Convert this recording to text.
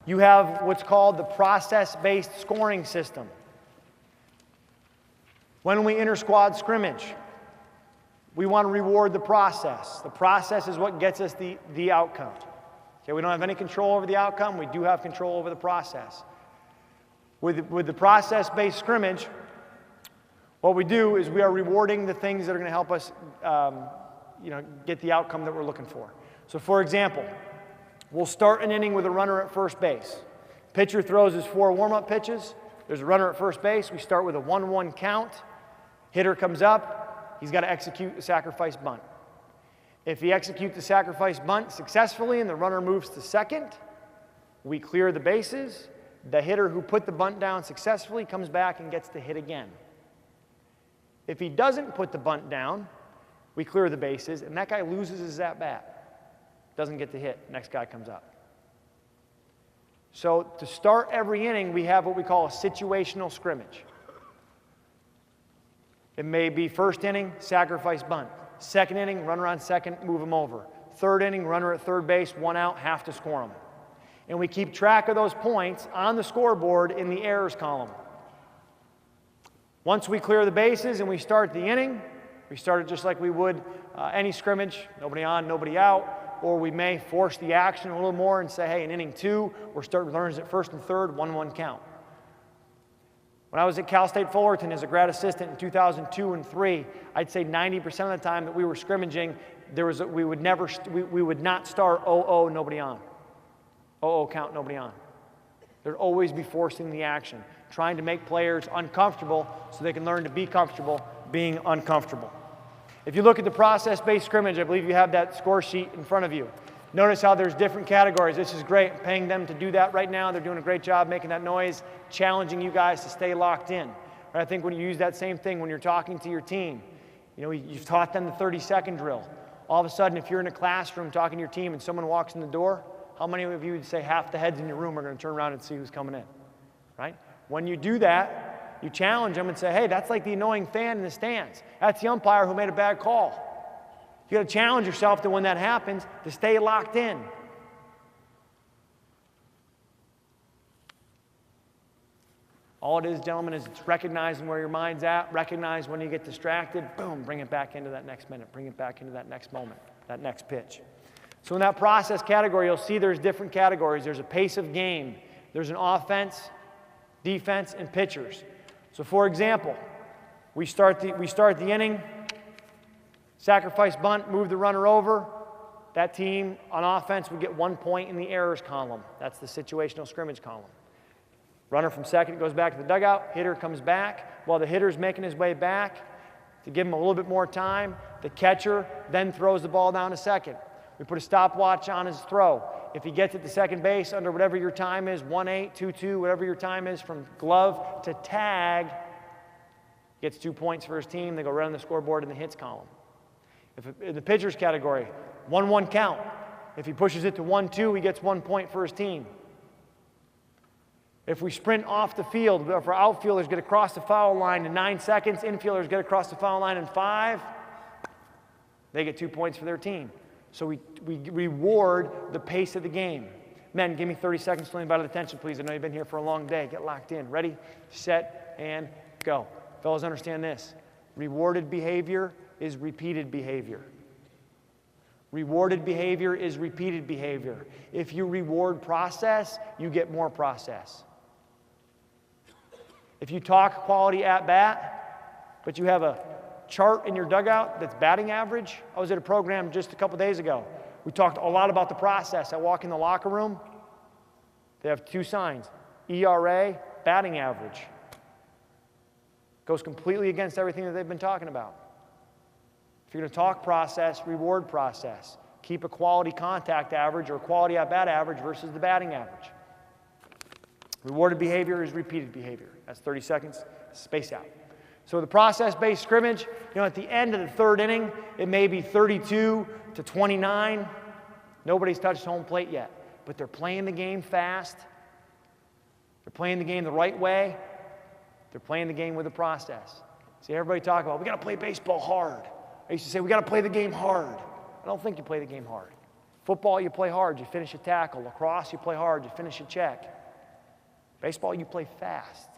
You have what's called the process-based scoring system. When we enter squad scrimmage, we want to reward the process. The process is what gets us the outcome. Okay, we don't have any control over the outcome. We do have control over the process. With the process-based scrimmage, what we do is we are rewarding the things that are going to help us get the outcome that we're looking for. So for example, we'll start an inning with a runner at first base. Pitcher throws his 4 warm-up pitches. There's a runner at first base. We start with a 1-1 count. Hitter comes up. He's got to execute a sacrifice bunt. If he executes the sacrifice bunt successfully and the runner moves to second, we clear the bases. The hitter who put the bunt down successfully comes back and gets to hit again. If he doesn't put the bunt down, we clear the bases, and that guy loses his at-bat. Doesn't get to hit. Next guy comes up. So to start every inning, we have what we call a situational scrimmage. It may be first inning, sacrifice bunt. Second inning, runner on second, move him over. Third inning, runner at third base, 1 out, have to score him. And we keep track of those points on the scoreboard in the errors column. Once we clear the bases and we start the inning, we start it just like we would any scrimmage, nobody on, nobody out, or we may force the action a little more and say, hey, in inning 2, we're starting runners at first and third, 1-1 count. When I was at Cal State Fullerton as a grad assistant in 2002 and 3, I'd say 90% of the time that we were scrimmaging, we would not start 0-0, nobody on. 0-0 count, nobody on. There'd always be forcing the action, trying to make players uncomfortable so they can learn to be comfortable being uncomfortable. If you look at the process-based scrimmage, I believe you have that score sheet in front of you. Notice how there's different categories. This is great. I'm paying them to do that right now. They're doing a great job making that noise, challenging you guys to stay locked in. Right? I think when you use that same thing when you're talking to your team, you've taught them the 30-second drill. All of a sudden, if you're in a classroom talking to your team and someone walks in the door, how many of you would say half the heads in your room are going to turn around and see who's coming in? Right? When you do that, you challenge them and say, hey, that's like the annoying fan in the stands. That's the umpire who made a bad call. You got to challenge yourself to when that happens to stay locked in. All it is, gentlemen, is it's recognizing where your mind's at, recognize when you get distracted, boom, bring it back into that next minute, bring it back into that next moment, that next pitch. So in that process category, you'll see there's different categories. There's a pace of game. There's an offense, defense, and pitchers. So for example, we start the inning, sacrifice bunt, move the runner over. That team on offense would get 1 point in the errors column. That's the situational scrimmage column. Runner from second goes back to the dugout. Hitter comes back. While the hitter's making his way back, to give him a little bit more time, the catcher then throws the ball down to second. We put a stopwatch on his throw. If he gets it to second base under whatever your time is, 1-8, 2-2, whatever your time is, from glove to tag, gets 2 points for his team. They go right on the scoreboard in the hits column. In the pitcher's category, 1-1 count. If he pushes it to 1-2, he gets 1 point for his team. If we sprint off the field, if our outfielders get across the foul line in 9 seconds, infielders get across the foul line in 5, they get 2 points for their team. So we reward the pace of the game. Men, give me 30 seconds to anybody attention, please. I know you've been here for a long day. Get locked in. Ready, set, and go. Fellas, understand this. Rewarded behavior is repeated behavior. Rewarded behavior is repeated behavior. If you reward process, you get more process. If you talk quality at bat, but you have a chart in your dugout that's batting average. I was at a program just a couple days ago. We talked a lot about the process. I walk in the locker room. They have 2 signs, ERA, batting average. Goes completely against everything that they've been talking about. If you're going to talk process, reward process. Keep a quality contact average or quality at-bat average versus the batting average. Rewarded behavior is repeated behavior. That's 30 seconds, space out. So the process-based scrimmage, at the end of the third inning, it may be 32-29. Nobody's touched home plate yet, but they're playing the game fast. They're playing the game the right way. They're playing the game with a process. See, everybody talk about, we got to play baseball hard. I used to say, we got to play the game hard. I don't think you play the game hard. Football, you play hard, you finish a tackle. Lacrosse, you play hard, you finish a check. Baseball, you play fast.